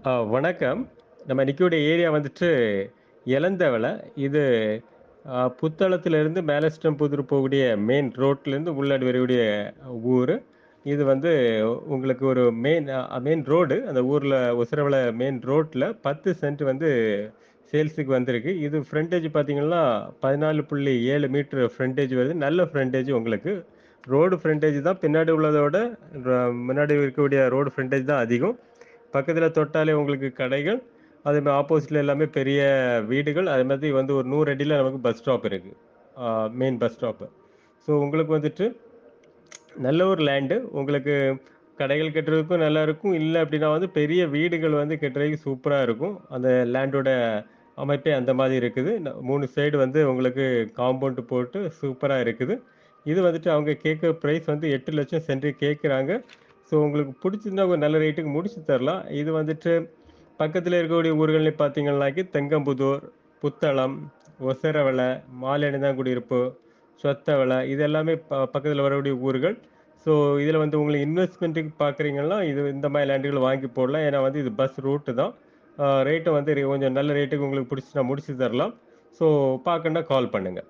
வணக்கம். நம்ம நிக்கக்கூடிய ஏரியா வந்துட்டு எலந்தவள. இது புத்தளத்திலிருந்து மேலஸ்டம்புதூர் போகக்கூடிய மெயின் ரோட்லேருந்து உள்ளாடி வரக்கூடிய ஊரு. இது வந்து உங்களுக்கு ஒரு மெயின் ரோடு. அந்த ஊர்ல உசரவள மெயின் ரோட்ல 10 சென்ட் வந்து சேல்ஸுக்கு வந்திருக்கு. இது ஃப்ரண்டேஜ் பார்த்தீங்கன்னா, 14.7 மீட்டர் ஃப்ரண்டேஜ் வருது. நல்ல ஃப்ரண்டேஜ் உங்களுக்கு. ரோடு ஃப்ரண்டேஜ் தான் பின்னாடி உள்ளதோட ர முன்னாடி இருக்கக்கூடிய ரோடு ஃப்ரண்டேஜ் தான் அதிகம். பக்கத்துல தொட்டாலே உங்களுக்கு கடைகள், அதேமாரி ஆப்போசிட்ல எல்லாமே பெரிய வீடுகள். அது மாதிரி வந்து ஒரு 100 அடியில நமக்கு பஸ் ஸ்டாப் இருக்கு. ஆ மெயின் பஸ் ஸ்டாப். ஸோ உங்களுக்கு வந்துட்டு நல்ல ஒரு லேண்டு. உங்களுக்கு கடைகள் கட்டுறதுக்கும் நல்லா இருக்கும். இல்ல அப்டின்னா வந்து பெரிய வீடுகள் வந்து கட்டுறதுக்கு சூப்பரா இருக்கும். அந்த லேண்டோட அமைப்பே அந்த மாதிரி இருக்குது. 3 சைடு வந்து உங்களுக்கு காம்பவுண்ட் போட்டு சூப்பரா இருக்குது. இது வந்துட்டு அவங்க கேட்கிற பிரைஸ் வந்து 8,00,000 சென்ட்டுக்கு கேட்குறாங்க. ஸோ உங்களுக்கு புடிச்சிருந்தா ஒரு நல்ல ரேட்டுக்கு முடிச்சு தரலாம். இது வந்துட்டு பக்கத்துல இருக்கக்கூடிய ஊர்கள்ல பார்த்தீங்கன்னாக்கி தெங்கம்புதூர், புத்தளம், ஒசரவள, மாலையனிதான்குடியிருப்பு, சொத்தவள இது எல்லாமே பக்கத்துல வரக்கூடிய ஊர்கள். ஸோ இதுல வந்து உங்களுக்கு இன்வெஸ்ட்மென்ட்டுக்கு பார்க்குறீங்கன்னா, இது இந்த மாரி லேண்டுகள வாங்கி போடலாம். ஏன்னா வந்து இது பஸ் ரூட்டு தான். ரேட்டும் வந்து கொஞ்சம் நல்ல ரேட்டுக்கு உங்களுக்கு புடிச்சுச்சுனா முடிச்சு தரலாம். ஸோ பார்க்கணும்னா கால் பண்ணுங்க.